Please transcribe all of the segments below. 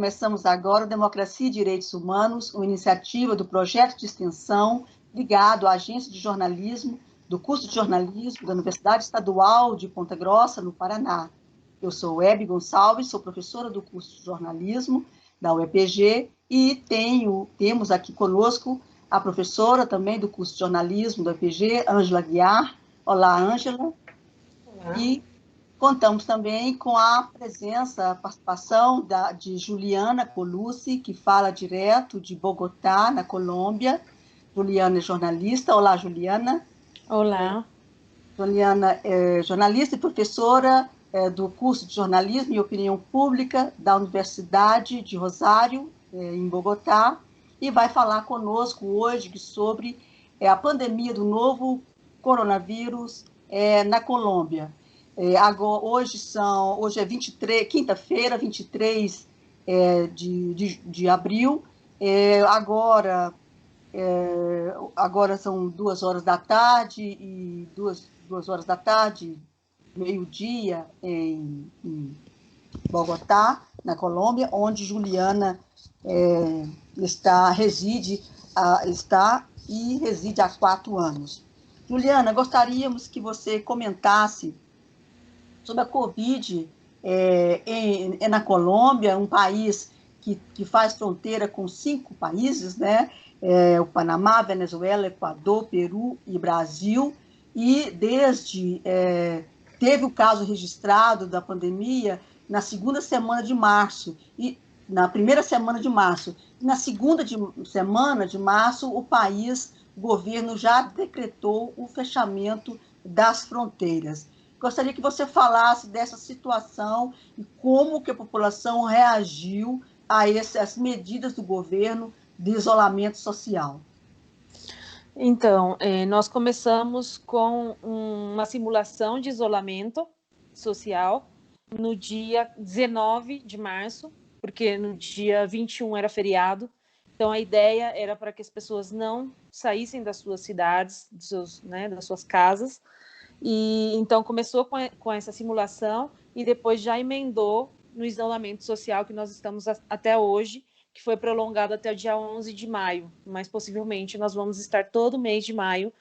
começamos agora o Democracia e Direitos Humanos, uma iniciativa do projeto de extensão ligado à Agência de Jornalismo, do curso de jornalismo da Universidade Estadual de Ponta Grossa, no Paraná. Eu sou Hebe Gonçalves, sou professora do curso de jornalismo da UEPG e temos aqui conosco a professora também do curso de jornalismo da UEPG, Ângela Guiar. Olá, Ângela. Olá. E contamos também com a participação de Juliana Colucci, que fala direto de Bogotá, na Colômbia. Juliana é jornalista. Olá, Juliana. Olá. Juliana é jornalista e professora do curso de Jornalismo e Opinião Pública da Universidade de Rosário, em Bogotá, e vai falar conosco hoje sobre a pandemia do novo coronavírus na Colômbia. Hoje é 23, quinta-feira, 23 de abril. Agora são 2 horas da tarde e 2 horas da tarde, meio-dia, em Bogotá, na Colômbia, onde Juliana reside há 4 anos. Juliana, gostaríamos que você comentasse sobre a Covid na Colômbia, um país que faz fronteira com 5 países, né? O Panamá, Venezuela, Equador, Peru e Brasil, e teve o caso registrado da pandemia na segunda semana de março, e na primeira semana de março. E na segunda semana de março, o governo já decretou o fechamento das fronteiras. Gostaria que você falasse dessa situação e como que a população reagiu a essas medidas do governo de isolamento social. Então, nós começamos com uma simulação de isolamento social no dia 19 de março, porque no dia 21 era feriado. Então, a ideia era para que as pessoas não saíssem das suas cidades, das suas casas. E então começou com essa simulação e depois já emendou no isolamento social que nós estamos até hoje, que foi prolongado até o dia 11 de maio, mas possivelmente nós vamos estar todo mês de maio,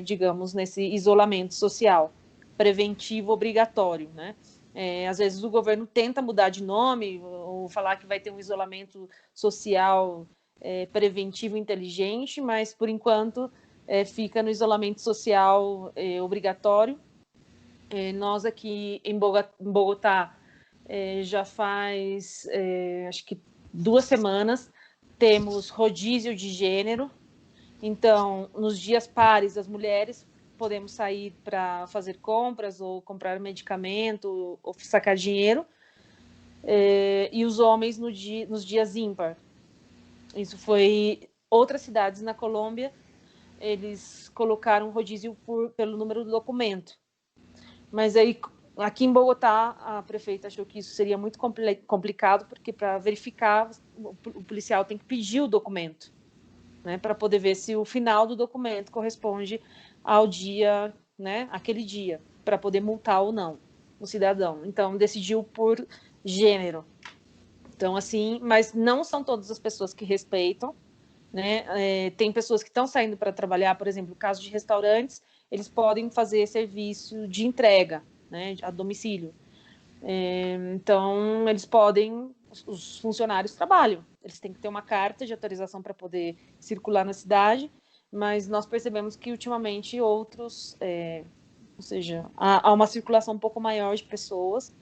digamos, nesse isolamento social preventivo obrigatório, né? Às vezes o governo tenta mudar de nome ou falar que vai ter um isolamento social preventivo inteligente, mas por enquanto fica no isolamento social obrigatório. Nós aqui em Bogotá já faz, acho que 2 semanas, temos rodízio de gênero. Então, nos dias pares, as mulheres podemos sair para fazer compras ou comprar medicamento ou sacar dinheiro, e os homens nos dias ímpar. Isso foi outras cidades na Colômbia, eles colocaram rodízio pelo número do documento. Mas aí, aqui em Bogotá, a prefeita achou que isso seria muito complicado, porque para verificar, o policial tem que pedir o documento, né, para poder ver se o final do documento corresponde ao dia, né, aquele dia, para poder multar ou não o cidadão. Então, decidiu por gênero. Então, assim, mas não são todas as pessoas que respeitam, né? Tem pessoas que estão saindo para trabalhar, por exemplo, no caso de restaurantes, eles podem fazer serviço de entrega, né, a domicílio. Então, os funcionários trabalham, eles têm que ter uma carta de autorização para poder circular na cidade, mas nós percebemos que ultimamente outros, ou seja, há uma circulação um pouco maior de pessoas.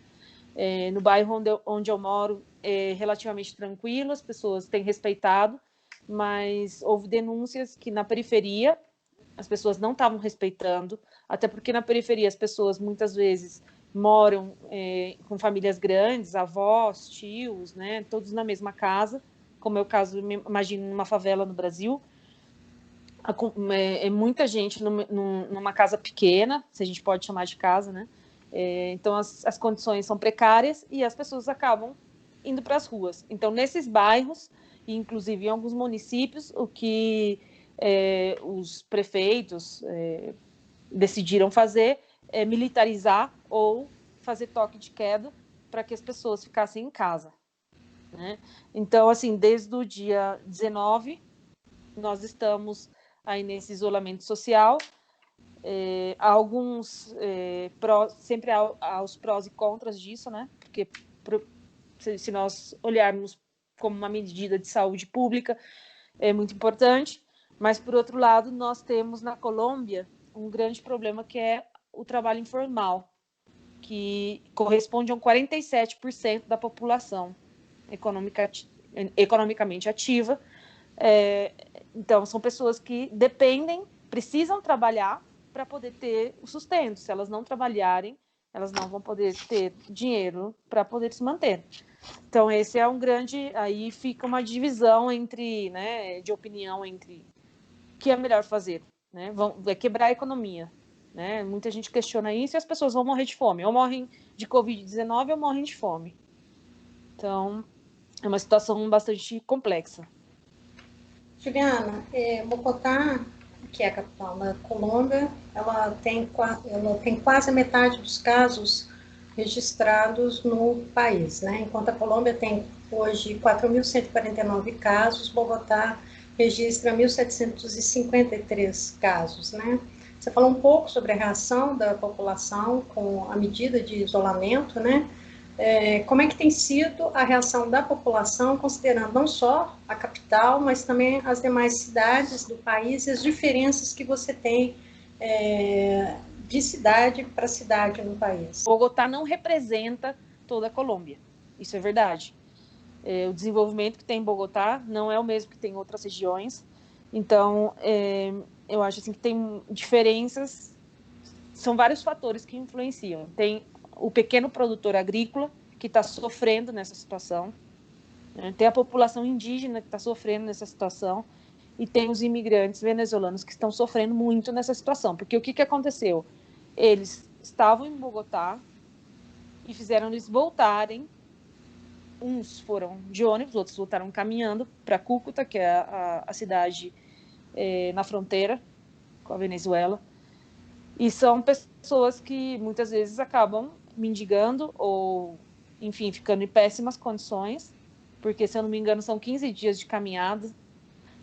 No bairro onde eu moro é relativamente tranquilo, as pessoas têm respeitado, mas houve denúncias que na periferia as pessoas não estavam respeitando, até porque na periferia as pessoas muitas vezes moram com famílias grandes, avós, tios, né, todos na mesma casa, como é o caso, imagino, numa favela no Brasil. Muita gente numa casa pequena, se a gente pode chamar de casa, né? Então as condições são precárias e as pessoas acabam indo para as ruas. Então, nesses bairros, e inclusive em alguns municípios, o que os prefeitos decidiram fazer é militarizar ou fazer toque de queda para que as pessoas ficassem em casa. né? Então, assim, desde o dia 19, nós estamos aí nesse isolamento social. Há alguns, sempre há os prós e contras disso, né? Porque se nós olharmos como uma medida de saúde pública, é muito importante, mas, por outro lado, nós temos na Colômbia um grande problema, que é o trabalho informal, que corresponde a 47% da população economicamente ativa. Então, são pessoas que dependem, precisam trabalhar para poder ter o sustento. Se elas não trabalharem, elas não vão poder ter dinheiro para poder se manter. Então, esse é um grande... Aí fica uma divisão entre, né, de opinião entre o que é melhor fazer. Né? Vai quebrar a economia. Né? Muita gente questiona isso e as pessoas vão morrer de fome. Ou morrem de Covid-19 ou morrem de fome. Então, é uma situação bastante complexa. Juliana, Bogotá, que é a capital da Colômbia, ela tem quase a metade dos casos registrados no país, né? Enquanto a Colômbia tem hoje 4.149 casos, Bogotá registra 1.753 casos, né? Você falou um pouco sobre a reação da população com a medida de isolamento, né? Como é que tem sido a reação da população, considerando não só a capital, mas também as demais cidades do país e as diferenças que você tem de cidade para cidade no país? Bogotá não representa toda a Colômbia, isso é verdade. O desenvolvimento que tem em Bogotá não é o mesmo que tem em outras regiões, então eu acho assim, que tem diferenças, são vários fatores que influenciam. Tem o pequeno produtor agrícola, que está sofrendo nessa situação, né? Tem a população indígena que está sofrendo nessa situação, e tem os imigrantes venezuelanos que estão sofrendo muito nessa situação, porque o que aconteceu? Eles estavam em Bogotá e fizeram eles voltarem, uns foram de ônibus, outros voltaram caminhando para Cúcuta, que é a cidade na fronteira com a Venezuela, e são pessoas que muitas vezes acabam mendigando ou, enfim, ficando em péssimas condições, porque, se eu não me engano, são 15 dias de caminhada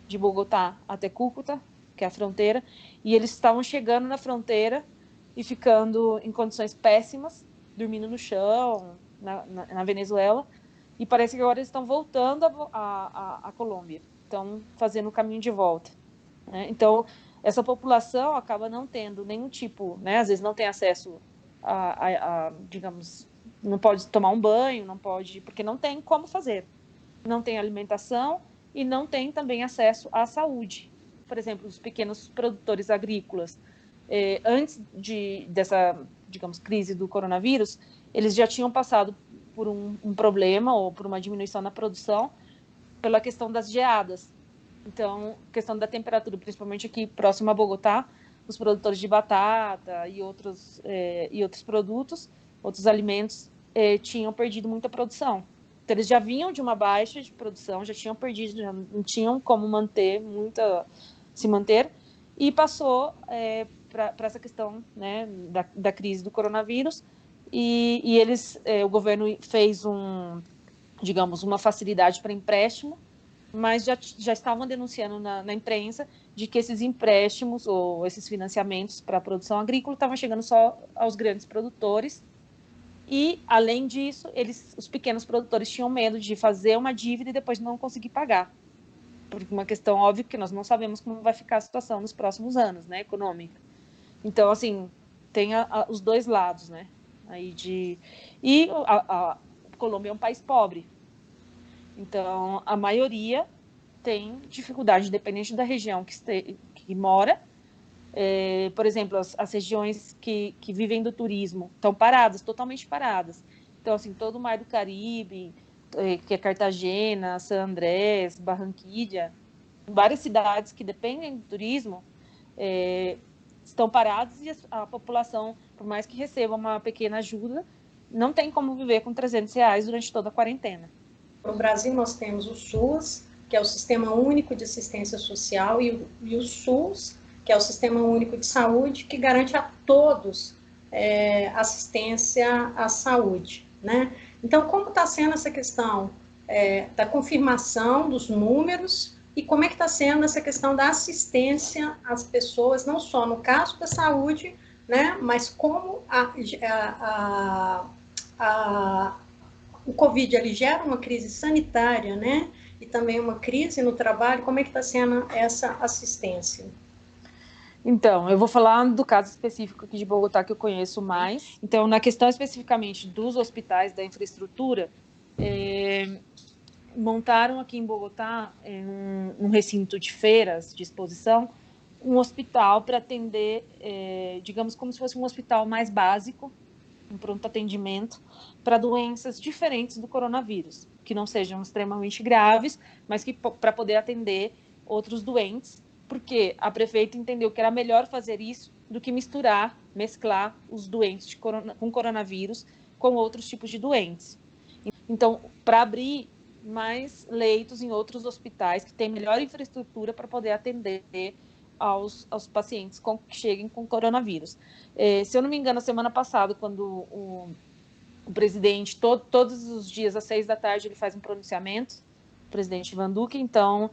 de Bogotá até Cúcuta, que é a fronteira, e eles estavam chegando na fronteira e ficando em condições péssimas, dormindo no chão, na Venezuela, e parece que agora eles estão voltando à Colômbia, estão fazendo o caminho de volta. Né? Então, essa população acaba não tendo nenhum tipo, né? Às vezes não tem acesso digamos, não pode tomar um banho, não pode, porque não tem como fazer. Não tem alimentação e não tem também acesso à saúde. Por exemplo, os pequenos produtores agrícolas, antes dessa, digamos, crise do coronavírus, eles já tinham passado por um problema ou por uma diminuição na produção pela questão das geadas. Então, questão da temperatura, principalmente aqui próximo a Bogotá, os produtores de batata e outros produtos, outros alimentos, tinham perdido muita produção. Então, eles já vinham de uma baixa de produção, já tinham perdido, já não tinham como se manter, e passou para essa questão, né, da crise do coronavírus, e o governo fez digamos, uma facilidade para empréstimo, mas já estavam denunciando na imprensa de que esses empréstimos ou esses financiamentos para a produção agrícola estavam chegando só aos grandes produtores. E, além disso, os pequenos produtores tinham medo de fazer uma dívida e depois não conseguir pagar. Por uma questão óbvia, que nós não sabemos como vai ficar a situação nos próximos anos, né, econômica. Então, assim, tem os dois lados, né? E a Colômbia é um país pobre. Então, a maioria tem dificuldade, independente da região que mora. Por exemplo, as regiões que vivem do turismo estão paradas, totalmente paradas. Então, assim, todo o Mar do Caribe, que é Cartagena, San Andrés, Barranquilla, várias cidades que dependem do turismo, estão paradas, e a população, por mais que receba uma pequena ajuda, não tem como viver com R$300 durante toda a quarentena. No Brasil, nós temos o SUS, que é o Sistema Único de Assistência Social, e o SUS, que é o Sistema Único de Saúde, que garante a todos assistência à saúde, né? Então, como está sendo essa questão da confirmação dos números e como é que está sendo essa questão da assistência às pessoas, não só no caso da saúde, né, mas como o Covid ele gera uma crise sanitária, né, e também uma crise no trabalho, como é que está sendo essa assistência? Então, eu vou falar do caso específico aqui de Bogotá que eu conheço mais. Então, na questão especificamente dos hospitais, da infraestrutura, montaram aqui em Bogotá, um recinto de feiras, de exposição, um hospital para atender, digamos, como se fosse um hospital mais básico, um pronto atendimento, para doenças diferentes do coronavírus, que não sejam extremamente graves, mas que para poder atender outros doentes, porque a prefeita entendeu que era melhor fazer isso do que mesclar os doentes com coronavírus com outros tipos de doentes. Então, para abrir mais leitos em outros hospitais que têm melhor infraestrutura para poder atender aos pacientes que cheguem com coronavírus. Se eu não me engano, a semana passada, quando o presidente, todos os dias às 6 da tarde, ele faz um pronunciamento, o presidente Ivan Duque, então,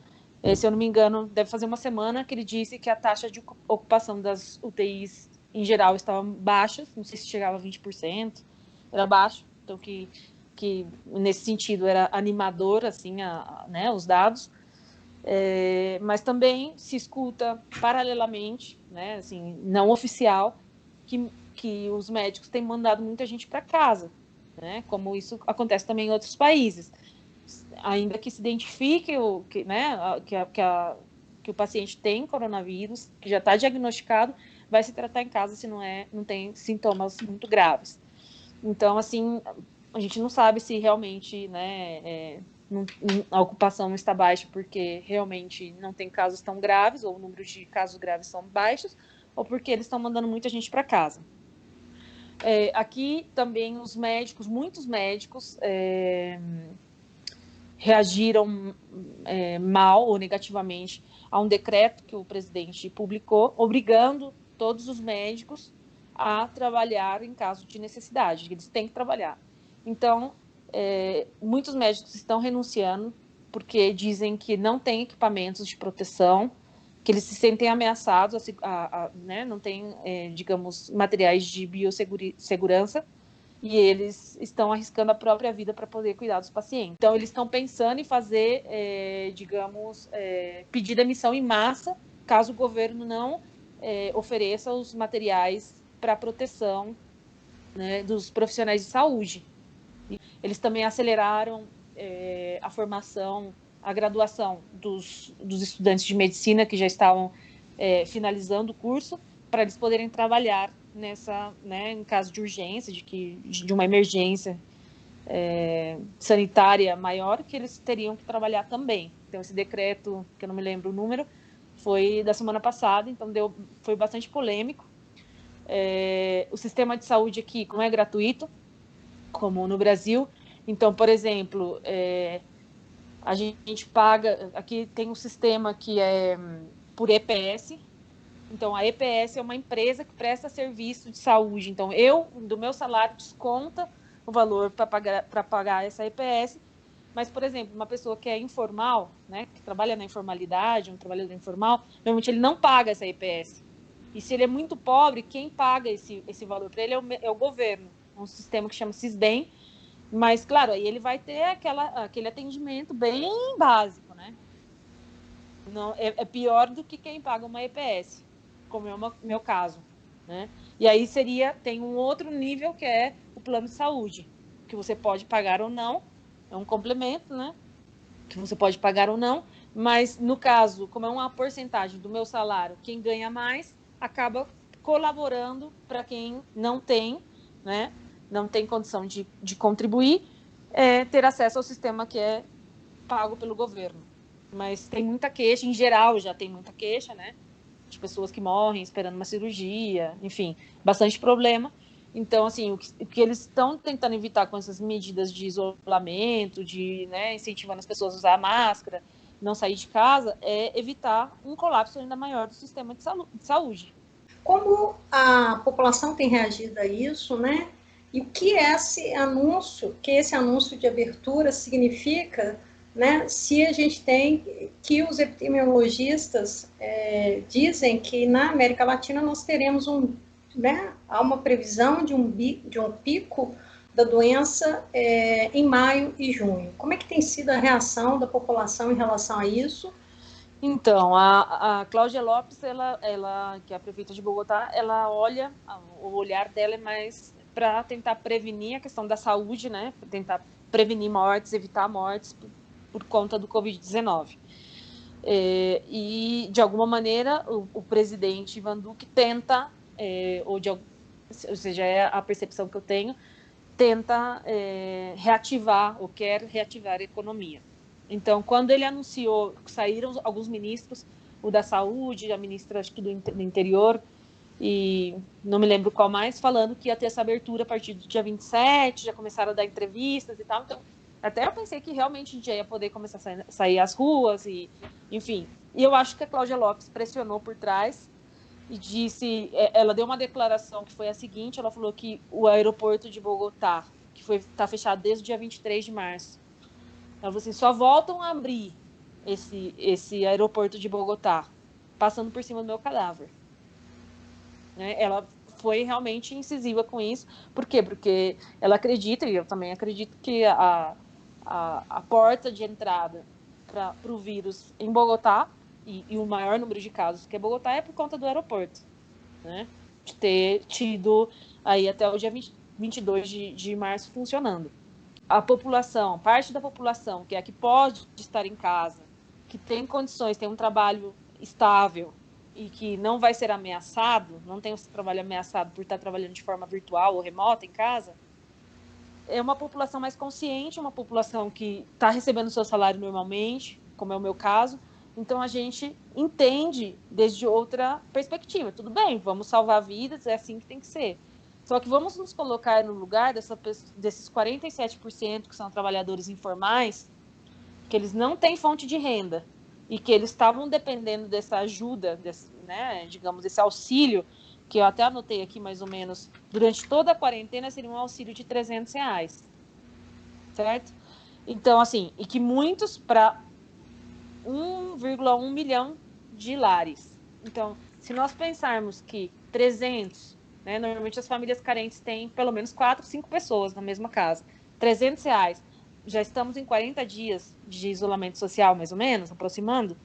se eu não me engano, deve fazer uma semana que ele disse que a taxa de ocupação das UTIs em geral estava baixa, não sei se chegava a 20%, era baixo, então que nesse sentido era animador, assim, né, os dados, mas também se escuta paralelamente, né, assim, não oficial, que os médicos têm mandado muita gente para casa, né, como isso acontece também em outros países. Ainda que se identifique que o paciente tem coronavírus, que já está diagnosticado, vai se tratar em casa se não tem sintomas muito graves. Então, assim, a gente não sabe se realmente, né, a ocupação não está baixa porque realmente não tem casos tão graves, ou o número de casos graves são baixos, ou porque eles estão mandando muita gente para casa. Aqui também muitos médicos reagiram mal ou negativamente a um decreto que o presidente publicou, obrigando todos os médicos a trabalhar em caso de necessidade, eles têm que trabalhar. Então, muitos médicos estão renunciando porque dizem que não têm equipamentos de proteção, que eles se sentem ameaçados, né, não têm, digamos, materiais de biossegurança, e eles estão arriscando a própria vida para poder cuidar dos pacientes. Então, eles estão pensando em fazer, digamos, pedir demissão em massa, caso o governo não ofereça os materiais para proteção, né, dos profissionais de saúde. Eles também aceleraram a formação, a graduação dos estudantes de medicina que já estavam finalizando o curso, para eles poderem trabalhar né, em caso de urgência, de uma emergência sanitária maior, que eles teriam que trabalhar também. Então, esse decreto, que eu não me lembro o número, foi da semana passada, então foi bastante polêmico. O sistema de saúde aqui não é gratuito, como no Brasil. Então, por exemplo, a gente paga... Aqui tem um sistema que é por EPS. Então, a EPS é uma empresa que presta serviço de saúde. Então, do meu salário, desconta o valor para pagar essa EPS. Mas, por exemplo, uma pessoa que é informal, né, que trabalha na informalidade, um trabalhador informal, normalmente ele não paga essa EPS. E se ele é muito pobre, quem paga esse valor para ele é o governo. Um sistema que chama Sisbem. Mas, claro, aí ele vai ter aquele atendimento bem básico, né? Não, é pior do que quem paga uma EPS, como é o meu caso, né? E aí tem um outro nível que é o plano de saúde, que você pode pagar ou não, é um complemento, né? Que você pode pagar ou não, mas no caso, como é uma porcentagem do meu salário, quem ganha mais acaba colaborando para quem não tem, né? Não tem condição de contribuir, ter acesso ao sistema que é pago pelo governo. Mas tem muita queixa, em geral já tem muita queixa, né? De pessoas que morrem esperando uma cirurgia, enfim, bastante problema. Então, assim, o que eles estão tentando evitar com essas medidas de isolamento, né, incentivando as pessoas a usar máscara, não sair de casa, é evitar um colapso ainda maior do sistema de saúde. Como a população tem reagido a isso, né? E o que esse anúncio de abertura significa, né, se a gente tem que os epidemiologistas dizem que na América Latina nós teremos há uma previsão de um pico da doença em maio e junho. Como é que tem sido a reação da população em relação a isso? Então, a Cláudia Lopes, ela, que é a prefeita de Bogotá, ela olha, o olhar dela é mais para tentar prevenir a questão da saúde, né? Para tentar prevenir mortes, evitar mortes por conta do Covid-19. E, de alguma maneira, o presidente Ivan Duque tenta, ou seja, é a percepção que eu tenho, tenta reativar, ou quer reativar a economia. Então, quando ele anunciou, saíram alguns ministros, o da saúde, a ministra, acho que do interior, e não me lembro qual mais, falando que ia ter essa abertura a partir do dia 27, já começaram a dar entrevistas e tal. Então, até eu pensei que realmente a gente já ia poder começar a sair às ruas, e, enfim. E eu acho que a Cláudia Lopes pressionou por trás e disse, ela deu uma declaração que foi a seguinte, ela falou que o aeroporto de Bogotá, que está fechado desde o dia 23 de março, ela falou assim, só voltam a abrir esse aeroporto de Bogotá, passando por cima do meu cadáver. Né? Ela foi realmente incisiva com isso. Por quê? Porque ela acredita, e eu também acredito, que a porta de entrada para o vírus em Bogotá, e o maior número de casos que é Bogotá, é por conta do aeroporto. Né? De ter tido aí até o dia 22 de março funcionando. A população, parte da população, que é a que pode estar em casa, que tem condições, tem um trabalho estável e que não vai ser ameaçado, não tem o seu trabalho ameaçado por estar trabalhando de forma virtual ou remota em casa, é uma população mais consciente, uma população que está recebendo o seu salário normalmente, como é o meu caso. Então, a gente entende desde outra perspectiva. Tudo bem, vamos salvar vidas, é assim que tem que ser. Só que vamos nos colocar no lugar desses 47% que são trabalhadores informais, que eles não têm fonte de renda e que eles estavam dependendo dessa ajuda, digamos, desse auxílio, que eu até anotei aqui mais ou menos, durante toda a quarentena seria um auxílio de R$300, certo? Então, assim, e que muitos para 1,1 milhão de lares. Então, se nós pensarmos que 300, né, normalmente as famílias carentes têm pelo menos 4, 5 pessoas na mesma casa, R$300, já estamos em 40 dias de isolamento social, mais ou menos, aproximando,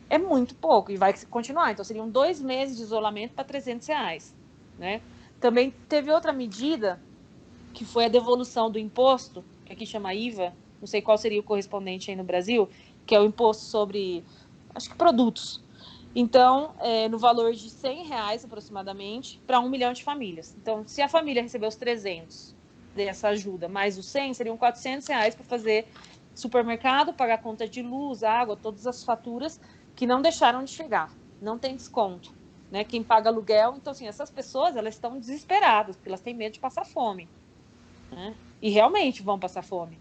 é muito pouco e vai continuar. Então, seriam 2 meses de isolamento para R$300. Né? Também teve outra medida, que foi a devolução do imposto, que aqui chama IVA, não sei qual seria o correspondente aí no Brasil, que é o imposto sobre, acho que produtos. Então, no valor de R$100 aproximadamente, para 1 milhão de famílias. Então, se a família receber os 300 dessa ajuda, mais os 100, seriam R$400 para fazer supermercado, pagar conta de luz, água, todas as faturas que não deixaram de chegar. Não tem desconto. Né? Quem paga aluguel, então, assim, essas pessoas, elas estão desesperadas, porque elas têm medo de passar fome. Né? E realmente vão passar fome.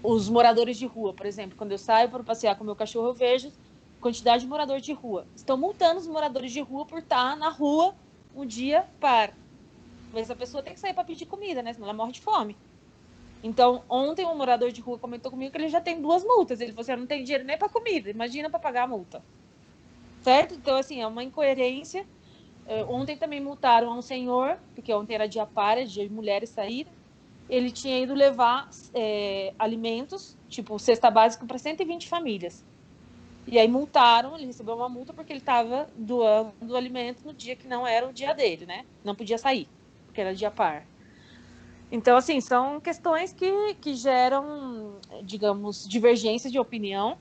Os moradores de rua, por exemplo, quando eu saio para passear com o meu cachorro, eu vejo quantidade de moradores de rua. Estão multando os moradores de rua por estar na rua um dia par. Mas a pessoa tem que sair para pedir comida, né? Senão ela morre de fome. Então, ontem um morador de rua comentou comigo que ele já tem 2 multas. Ele falou assim, eu não tenho dinheiro nem para comida, imagina para pagar a multa. Certo? Então, assim, é uma incoerência. Ontem também multaram a um senhor, porque ontem era dia par, dia de mulheres saírem. Ele tinha ido levar alimentos, tipo cesta básica, para 120 famílias. E aí multaram, ele recebeu uma multa porque ele estava doando alimento no dia que não era o dia dele, né? Não podia sair, porque era dia par. Então, assim, são questões que geram, digamos, divergências de opinião.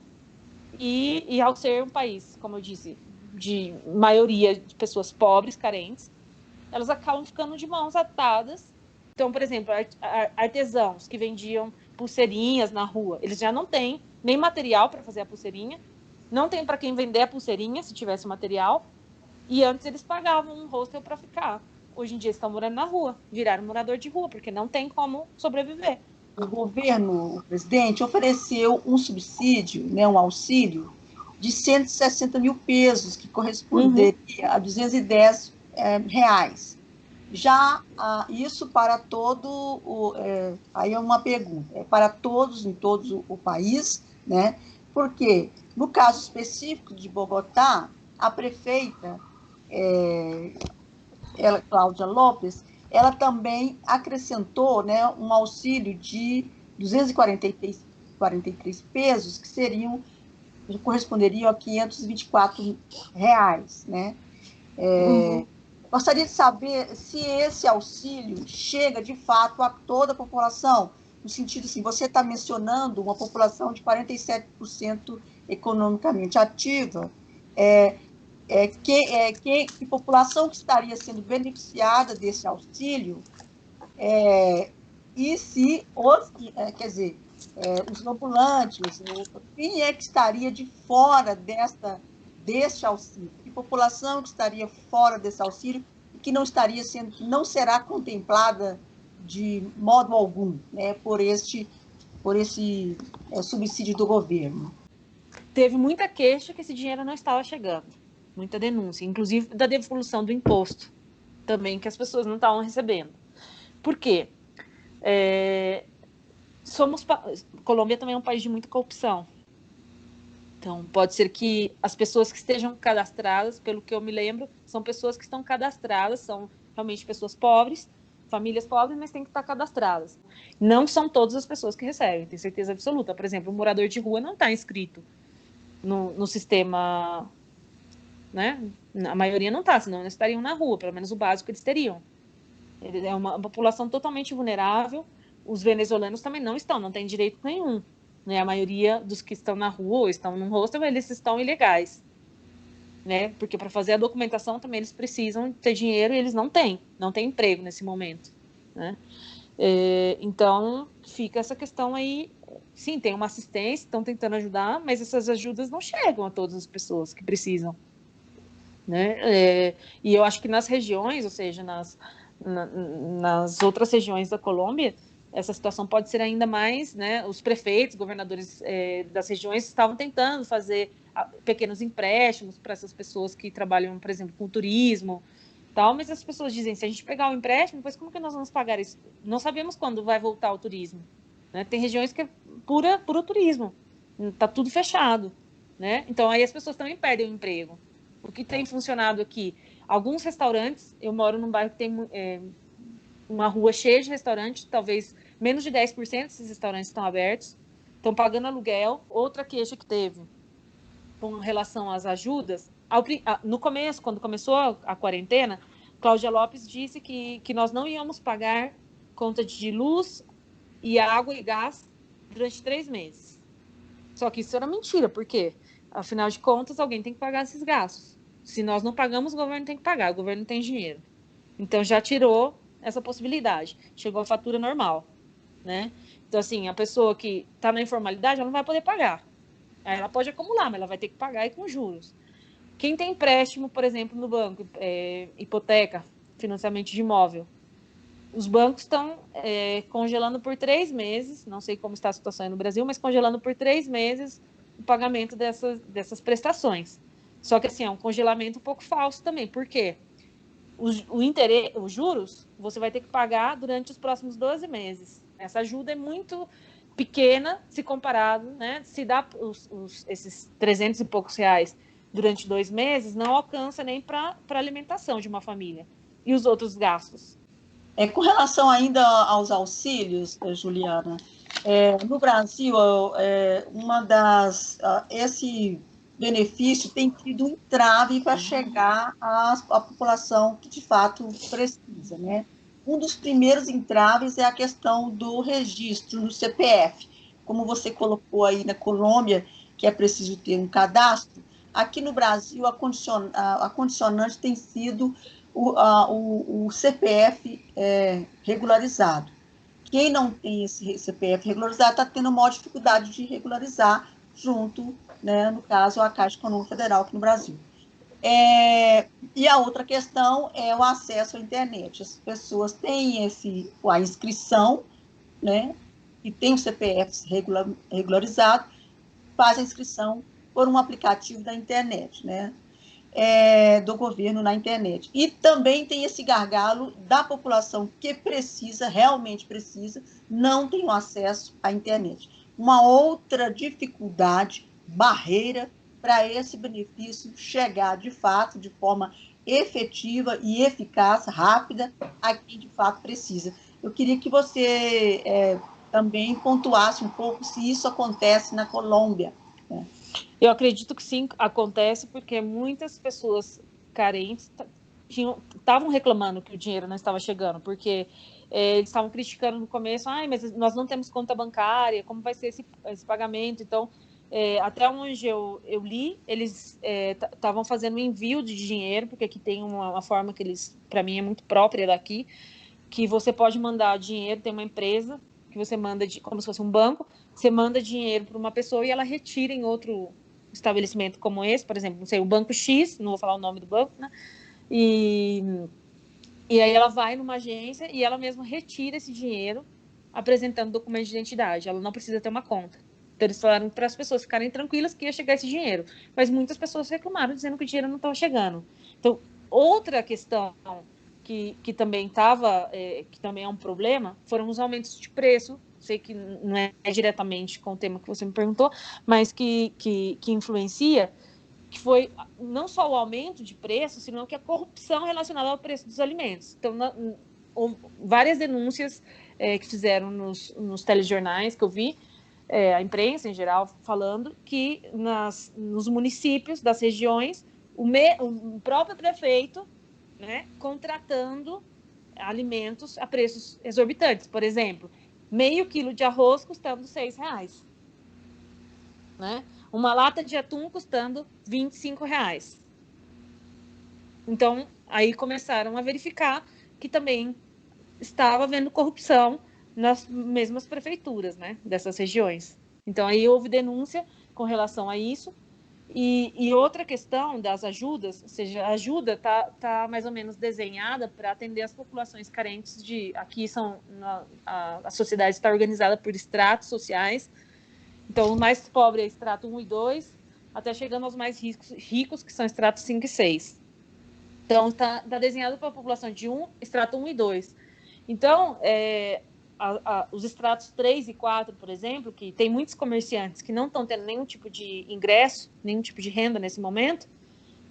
E ao ser um país, como eu disse, de maioria de pessoas pobres, carentes, elas acabam ficando de mãos atadas. Então, por exemplo, artesãos que vendiam pulseirinhas na rua, eles já não têm nem material para fazer a pulseirinha, não tem para quem vender a pulseirinha, se tivesse material, e antes eles pagavam um hostel para ficar. Hoje em dia estão morando na rua, viraram morador de rua, porque não tem como sobreviver. O governo, o presidente, ofereceu um subsídio, né, um auxílio de 160 mil pesos, que corresponderia a R$210. Já isso para aí é uma pergunta, é para todos, em todo o país, né? Porque, no caso específico de Bogotá, a prefeita, Cláudia Lopes, ela também acrescentou, né, um auxílio de 243 pesos, que corresponderiam a R$ 524, né? Gostaria de saber se esse auxílio chega, de fato, a toda a população, no sentido assim, você está mencionando uma população de 47% economicamente ativa, que população que estaria sendo beneficiada desse auxílio, e se quer dizer, os ambulantes, quem é que estaria de fora deste auxílio? Que população que estaria fora desse auxílio e que não será contemplada de modo algum, né, por esse subsídio do governo? Teve muita queixa que esse dinheiro não estava chegando, muita denúncia, inclusive da devolução do imposto também, que as pessoas não estavam recebendo. Por quê? Colômbia também é um país de muita corrupção. Então, pode ser que as pessoas que estejam cadastradas, pelo que eu me lembro, são pessoas que estão cadastradas, são realmente pessoas pobres, famílias pobres, mas têm que estar cadastradas. Não são todas as pessoas que recebem, tenho certeza absoluta. Por exemplo, o morador de rua não está inscrito no sistema, né? A maioria não está, senão eles estariam na rua, pelo menos o básico eles teriam. É uma população totalmente vulnerável. Os venezuelanos também não têm direito nenhum. Né? A maioria dos que estão na rua ou estão num hostel, eles estão ilegais. Né? Porque para fazer a documentação também eles precisam ter dinheiro e eles não têm emprego nesse momento. Né? Então, fica essa questão aí. Sim, tem uma assistência, estão tentando ajudar, mas essas ajudas não chegam a todas as pessoas que precisam. Né? E eu acho que nas regiões, ou seja, nas outras regiões da Colômbia, essa situação pode ser ainda mais, né? Os prefeitos, governadores das regiões estavam tentando fazer pequenos empréstimos para essas pessoas que trabalham, por exemplo, com turismo, tal, mas as pessoas dizem, se a gente pegar o empréstimo, depois como que nós vamos pagar isso? Não sabemos quando vai voltar o turismo. Né? Tem regiões que é puro turismo, está tudo fechado. Né? Então, aí as pessoas também perdem o emprego. O que tem funcionado aqui? Alguns restaurantes, eu moro num bairro que tem uma rua cheia de restaurantes, talvez menos de 10% desses restaurantes estão abertos, estão pagando aluguel. Outra queixa que teve com relação às ajudas, no começo, quando começou a quarentena, Cláudia Lopes disse que nós não íamos pagar conta de luz e água e gás durante 3 meses. Só que isso era mentira, por quê? Afinal de contas, alguém tem que pagar esses gastos. Se nós não pagamos, o governo tem que pagar, o governo tem dinheiro. Então, já tirou essa possibilidade. Chegou a fatura normal, né? Então, assim, a pessoa que está na informalidade, ela não vai poder pagar. Ela pode acumular, mas ela vai ter que pagar e com juros. Quem tem empréstimo, por exemplo, no banco, hipoteca, financiamento de imóvel, os bancos estão congelando por 3 meses, não sei como está a situação aí no Brasil, mas congelando por 3 meses o pagamento dessas prestações. Só que, assim, é um congelamento um pouco falso também. Por quê? Os juros, você vai ter que pagar durante os próximos 12 meses. Essa ajuda é muito pequena se comparado, né? Se dá esses 300 e poucos reais durante 2 meses, não alcança nem para alimentação de uma família. E os outros gastos? Com relação ainda aos auxílios, Juliana, no Brasil, esse benefício tem tido um entrave para chegar à população que, de fato, precisa, né? Um dos primeiros entraves é a questão do registro no CPF. Como você colocou aí na Colômbia, que é preciso ter um cadastro, aqui no Brasil, a condicionante tem sido o CPF regularizado. Quem não tem esse CPF regularizado está tendo maior dificuldade de regularizar junto, né, no caso, a Caixa Econômica Federal aqui no Brasil. E a outra questão é o acesso à internet. As pessoas têm a inscrição, né, e tem o CPF regularizado, faz a inscrição por um aplicativo da internet, né? do governo na internet. E também tem esse gargalo da população que precisa, realmente precisa, não tem o acesso à internet. Uma outra dificuldade, barreira, para esse benefício chegar, de fato, de forma efetiva e eficaz, rápida, a quem de fato precisa. Eu queria que você também pontuasse um pouco se isso acontece na Colômbia. Né? Eu acredito que sim, acontece, porque muitas pessoas carentes estavam reclamando que o dinheiro não estava chegando, porque eles estavam criticando no começo, mas nós não temos conta bancária, como vai ser esse pagamento? Então, até onde eu li, eles estavam fazendo envio de dinheiro, porque aqui tem uma forma que eles, para mim, é muito própria daqui, que você pode mandar dinheiro, tem uma empresa que você manda, como se fosse um banco, você manda dinheiro para uma pessoa e ela retira em outro estabelecimento como esse, por exemplo, não sei, o Banco X, não vou falar o nome do banco, né? E aí ela vai numa agência e ela mesma retira esse dinheiro apresentando documento de identidade. Ela não precisa ter uma conta. Então, eles falaram para as pessoas ficarem tranquilas que ia chegar esse dinheiro. Mas muitas pessoas reclamaram, dizendo que o dinheiro não estava chegando. Então, outra questão que também estava, que também é um problema, foram os aumentos de preço. Sei que não é diretamente com o tema que você me perguntou, mas que influencia, que foi não só o aumento de preço, senão que a corrupção relacionada ao preço dos alimentos. Então, várias denúncias que fizeram nos telejornais que eu vi, a imprensa em geral, falando que nos municípios das regiões, o próprio prefeito, né, contratando alimentos a preços exorbitantes. Por exemplo, meio quilo de arroz custando R$6, né? Uma lata de atum custando R$25. Então, aí começaram a verificar que também estava havendo corrupção nas mesmas prefeituras, né, dessas regiões. Então, aí houve denúncia com relação a isso. E outra questão das ajudas, ou seja, a ajuda está mais ou menos desenhada para atender as populações carentes aqui a sociedade está organizada por estratos sociais. Então, o mais pobre é estrato 1 e 2, até chegando aos mais ricos, que são estratos 5 e 6. Então, está desenhado para a população de estrato 1 e 2. Então, os estratos 3 e 4, por exemplo, que tem muitos comerciantes que não estão tendo nenhum tipo de ingresso, nenhum tipo de renda nesse momento,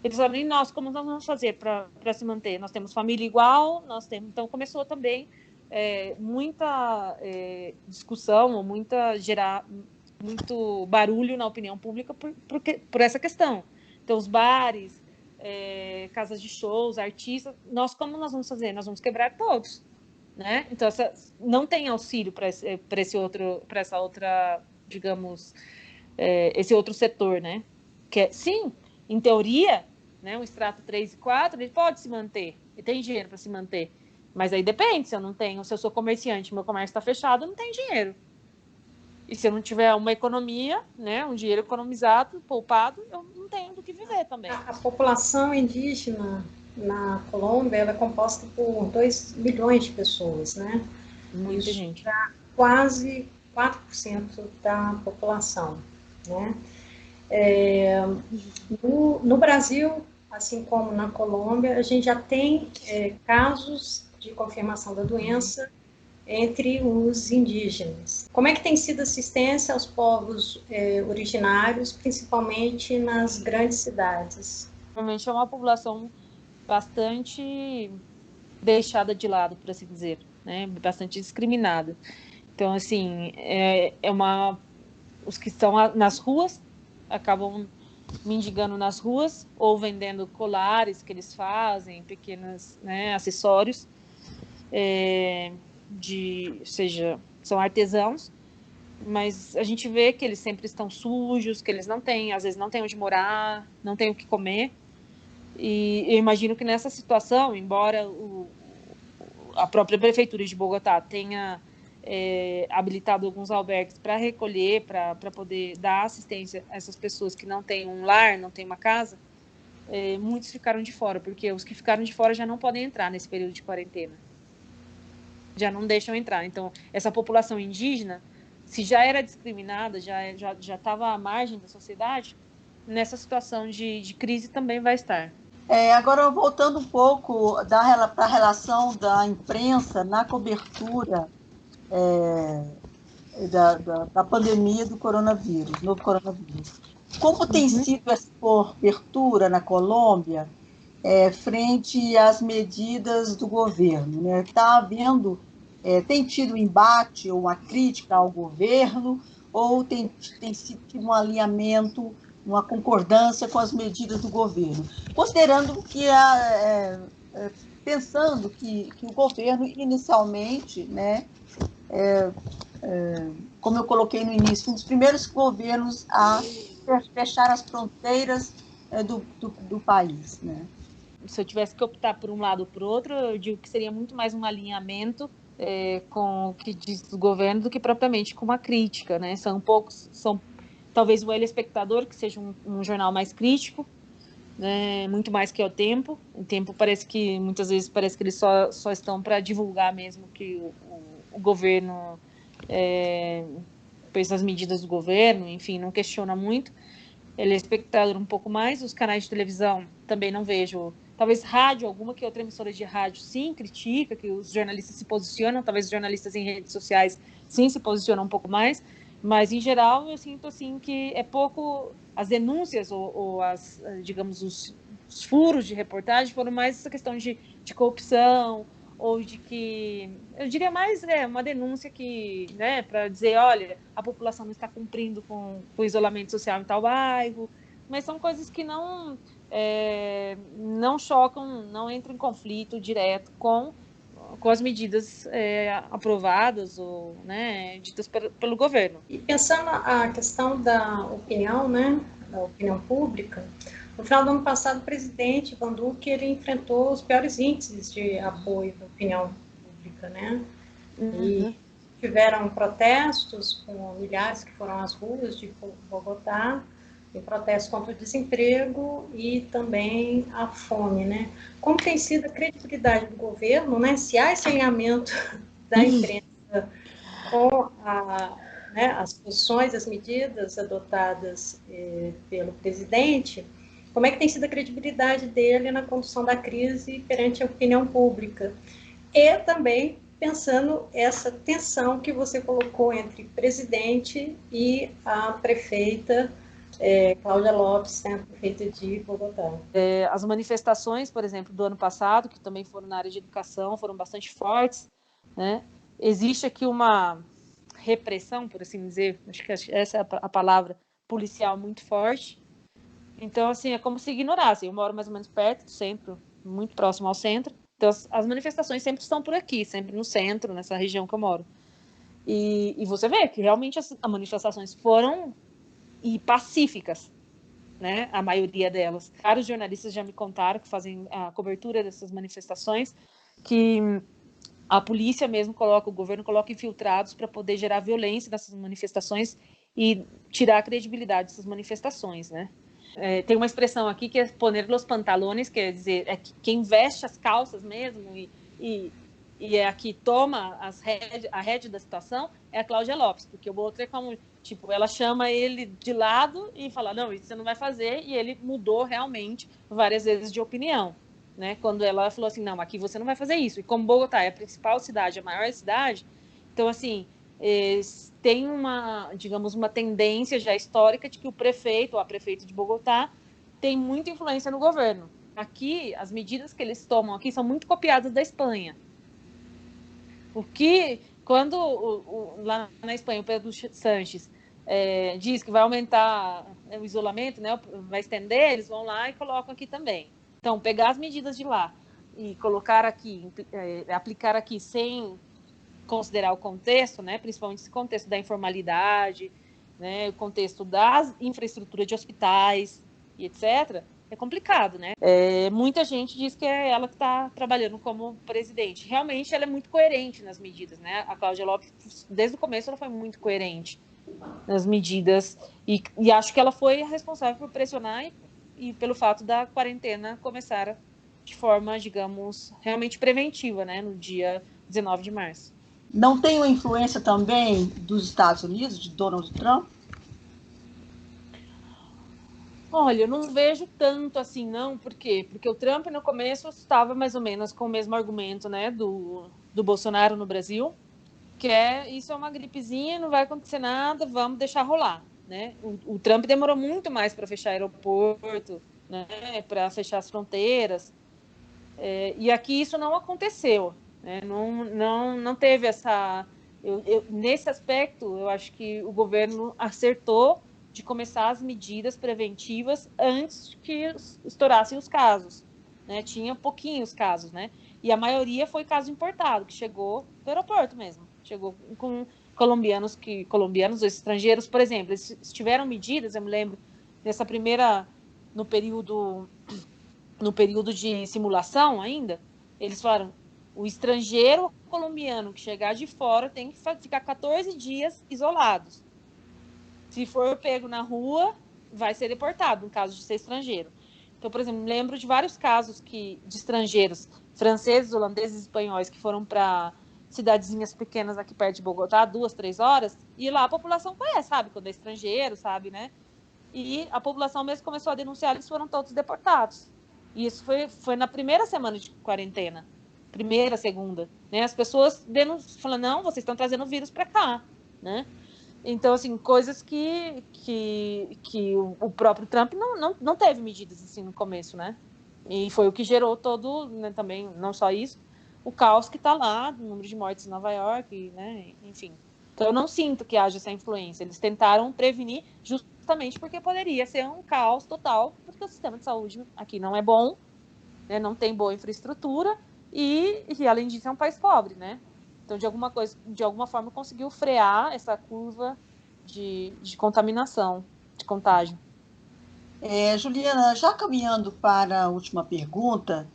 eles falam, e nós, como nós vamos fazer para se manter? Nós temos família igual, então começou também muita discussão, ou muito barulho na opinião pública por essa questão. Então, os bares, casas de shows, artistas, como nós vamos fazer? Nós vamos quebrar todos, né? Então, não tem auxílio para essa outra, digamos, esse outro setor, né? Sim, em teoria, né, o extrato 3 e 4, ele pode se manter, ele tem dinheiro para se manter, mas aí depende, se eu sou comerciante, meu comércio está fechado, eu não tenho dinheiro. E se eu não tiver uma economia, né, um dinheiro economizado, poupado, eu não tenho do que viver também. A população indígena na Colômbia, ela é composta por 2 milhões de pessoas, né? Muita gente. Dá quase 4% da população, né? No Brasil, assim como na Colômbia, a gente já tem casos de confirmação da doença entre os indígenas. Como é que tem sido a assistência aos povos originários, principalmente nas grandes cidades? Realmente é uma população bastante deixada de lado, por assim dizer, né? Bastante discriminada. Então, assim, os que estão nas ruas acabam mendigando nas ruas ou vendendo colares que eles fazem, pequenos, né, acessórios, seja, são artesãos, mas a gente vê que eles sempre estão sujos, que eles não têm, às vezes não têm onde morar, não têm o que comer. E eu imagino que nessa situação, embora a própria prefeitura de Bogotá tenha habilitado alguns albergues para recolher, para poder dar assistência a essas pessoas que não têm um lar, não têm uma casa, muitos ficaram de fora, porque os que ficaram de fora já não podem entrar nesse período de quarentena. Já não deixam entrar. Então, essa população indígena, se já era discriminada, já estava à margem da sociedade, nessa situação de crise também vai estar. Agora, voltando um pouco para a relação da imprensa na cobertura da pandemia do coronavírus, novo coronavírus. Como tem sido essa cobertura na Colômbia frente às medidas do governo? Né? Está havendo, tem tido um embate ou uma crítica ao governo, ou tem tido um alinhamento, uma concordância com as medidas do governo? Considerando que, pensando que o governo, inicialmente, né, como eu coloquei no início, um dos primeiros governos a fechar as fronteiras do país, né? Se eu tivesse que optar por um lado ou por outro, eu digo que seria muito mais um alinhamento com o que diz o governo do que propriamente com uma crítica, né? São talvez o El Espectador, que seja um jornal mais crítico, né? Muito mais que o Tempo. O Tempo muitas vezes parece que eles só estão para divulgar mesmo que o governo fez as medidas do governo, enfim, não questiona muito. Ele é Espectador um pouco mais. Os canais de televisão também não vejo. Talvez rádio, alguma que outra emissora de rádio sim critica, que os jornalistas se posicionam, talvez os jornalistas em redes sociais sim se posicionam um pouco mais, mas em geral eu sinto assim que é pouco as denúncias ou digamos os furos de reportagem foram mais essa questão de corrupção, ou de que, eu diria mais uma denúncia que, né, para dizer, olha, a população não está cumprindo com o isolamento social em tal bairro, mas são coisas que não chocam, não entram em conflito direto com as medidas aprovadas ou, né, ditas pelo governo. E pensando a questão da opinião, né, da opinião pública, no final do ano passado, o presidente Ivan Duque ele enfrentou os piores índices de apoio da opinião pública, né? E tiveram protestos com milhares que foram às ruas de Bogotá, em protesto contra o desemprego e também a fome, né? Como tem sido a credibilidade do governo, né? Se há esse alinhamento da imprensa com as posições, as medidas adotadas pelo presidente, como é que tem sido a credibilidade dele na condução da crise perante a opinião pública? E também pensando essa tensão que você colocou entre presidente e a prefeita Cláudia Lopes, né, prefeita de Bogotá. As manifestações, por exemplo, do ano passado, que também foram na área de educação, foram bastante fortes, né? Existe aqui uma repressão, por assim dizer, acho que essa é a palavra, policial muito forte. Então, assim, é como se ignorasse. Eu moro mais ou menos perto do centro, muito próximo ao centro. Então, as manifestações sempre estão por aqui, sempre no centro, nessa região que eu moro. E você vê que realmente as manifestações foram pacíficas, né? A maioria delas. Vários jornalistas já me contaram que fazem a cobertura dessas manifestações, que a polícia mesmo o governo coloca infiltrados para poder gerar violência nessas manifestações e tirar a credibilidade dessas manifestações, né? Tem uma expressão aqui que é poner los pantalones, quer dizer, quem veste as calças mesmo e é a que toma a rédea da situação é a Cláudia Lopes, porque o outro é como, tipo, ela chama ele de lado e fala, não, isso você não vai fazer, e ele mudou realmente várias vezes de opinião, né? Quando ela falou assim, não, aqui você não vai fazer isso. E como Bogotá é a principal cidade, a maior cidade, então, assim, tem digamos, uma tendência já histórica de que o prefeito ou a prefeita de Bogotá tem muita influência no governo. Aqui, as medidas que eles tomam aqui são muito copiadas da Espanha. Porque quando lá na Espanha o Pedro Sánchez diz que vai aumentar o isolamento, né, vai estender, eles vão lá e colocam aqui também. Então, pegar as medidas de lá e colocar aqui, aplicar aqui sem considerar o contexto, né, principalmente esse contexto da informalidade, né, o contexto da infraestrutura de hospitais e etc., é complicado, né? Muita gente diz que é ela que está trabalhando como presidente. Realmente, ela é muito coerente nas medidas, né? A Cláudia Lopes, desde o começo, ela foi muito coerente nas medidas e acho que ela foi responsável por pressionar e pelo fato da quarentena começar de forma, digamos, realmente preventiva, né? No dia 19 de março. Não tem uma influência também dos Estados Unidos, de Donald Trump? Olha, eu não vejo tanto assim, não. Por quê? Porque o Trump, no começo, estava mais ou menos com o mesmo argumento, né, do Bolsonaro no Brasil, que isso é uma gripezinha, não vai acontecer nada, vamos deixar rolar, né? O Trump demorou muito mais para fechar aeroporto, né, para fechar as fronteiras, e aqui isso não aconteceu, né? Não teve essa... nesse aspecto, eu acho que o governo acertou de começar as medidas preventivas antes que estourassem os casos, né? Tinha pouquinhos casos, né? E a maioria foi caso importado, que chegou do aeroporto mesmo. Chegou com colombianos ou estrangeiros, por exemplo, eles tiveram medidas, eu me lembro, nessa primeira, no período de simulação ainda, eles falaram, o estrangeiro colombiano que chegar de fora tem que ficar 14 dias isolados. Se for pego na rua, vai ser deportado, no caso de ser estrangeiro. Então, por exemplo, me lembro de vários casos de estrangeiros, franceses, holandeses, espanhóis, que foram para cidadezinhas pequenas aqui perto de Bogotá, 2, 3 horas, e lá a população conhece, sabe, quando é estrangeiro, sabe, né? E a população mesmo começou a denunciar, eles foram todos deportados. E isso foi na primeira semana de quarentena, primeira, segunda, né? As pessoas falam, não, vocês estão trazendo o vírus para cá, né? Então, assim, coisas que o próprio Trump não teve medidas assim no começo, né? E foi o que gerou todo, né, também, não só isso, o caos que está lá, o número de mortes em Nova York, né? Enfim. Então, eu não sinto que haja essa influência. Eles tentaram prevenir justamente porque poderia ser um caos total, porque o sistema de saúde aqui não é bom, né? Não tem boa infraestrutura e, além disso, é um país pobre, né? Então, de alguma forma, conseguiu frear essa curva de contaminação, de contágio. Juliana, já caminhando para a última pergunta,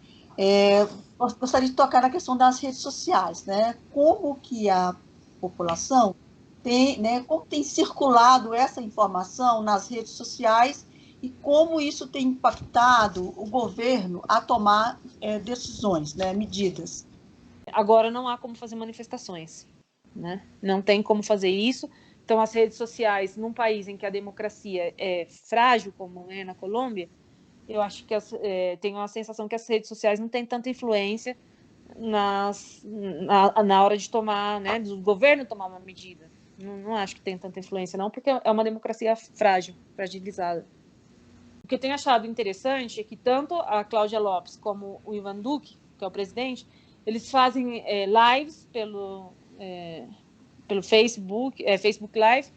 gostaria de tocar na questão das redes sociais, né? Como que a população tem, né, como tem circulado essa informação nas redes sociais e como isso tem impactado o governo a tomar decisões, né, medidas. Agora não há como fazer manifestações, né? Não tem como fazer isso. Então, as redes sociais, num país em que a democracia é frágil, como é na Colômbia, eu acho que tenho a sensação que as redes sociais não têm tanta influência na hora de tomar, né, do governo tomar uma medida. Não acho que tem tanta influência, não, porque é uma democracia frágil, fragilizada. O que eu tenho achado interessante é que tanto a Cláudia Lopes como o Ivan Duque, que é o presidente, eles fazem lives pelo Facebook Live,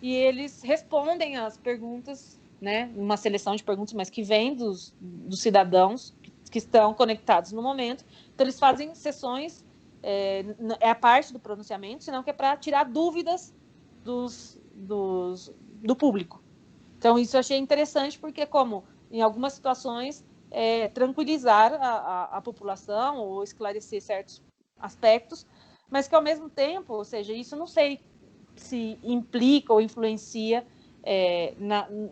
e eles respondem as perguntas, né, uma seleção de perguntas, mas que vem dos cidadãos que estão conectados no momento. Então, eles fazem sessões, é a parte do pronunciamento, senão que é para tirar dúvidas do público. Então, isso eu achei interessante, porque como, em algumas situações, tranquilizar a população ou esclarecer certos aspectos, mas que, ao mesmo tempo, ou seja, isso não sei se implica ou influencia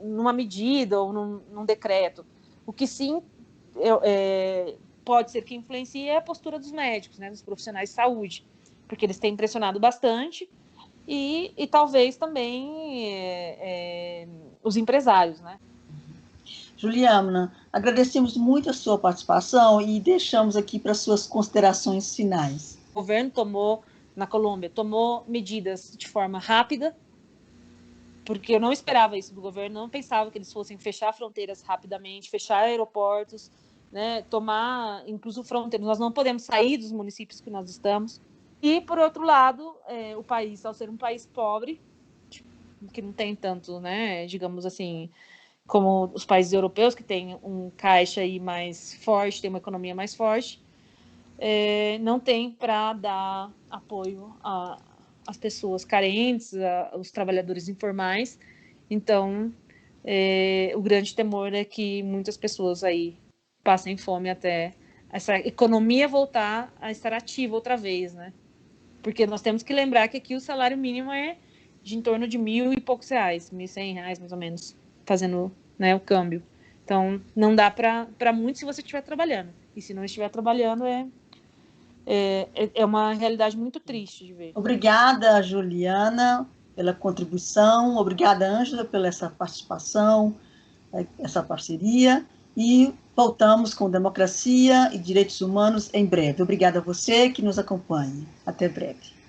numa medida ou num decreto. O que sim pode ser que influencie é a postura dos médicos, né, dos profissionais de saúde, porque eles têm pressionado bastante, e talvez também os empresários, né? Juliana, agradecemos muito a sua participação e deixamos aqui para suas considerações finais. O governo na Colômbia, tomou medidas de forma rápida, porque eu não esperava isso do governo, não pensava que eles fossem fechar fronteiras rapidamente, fechar aeroportos, né, tomar, incluso fronteiras. Nós não podemos sair dos municípios que nós estamos. E, por outro lado, o país, ao ser um país pobre, que não tem tanto, né, digamos assim, como os países europeus, que têm um caixa aí mais forte, tem uma economia mais forte, não tem para dar apoio às pessoas carentes, aos trabalhadores informais. Então, o grande temor é que muitas pessoas aí passem fome até essa economia voltar a estar ativa outra vez, né? Porque nós temos que lembrar que aqui o salário mínimo é de em torno de R$1.000 e poucos, R$1.100 mais ou menos, fazendo, né, o câmbio. Então, não dá para muito se você estiver trabalhando. E se não estiver trabalhando, é uma realidade muito triste de ver. Obrigada, Juliana, pela contribuição. Obrigada, Ângela, pela essa participação. essa parceria e voltamos com democracia e direitos humanos em breve. Obrigada a você que nos acompanha. Até breve.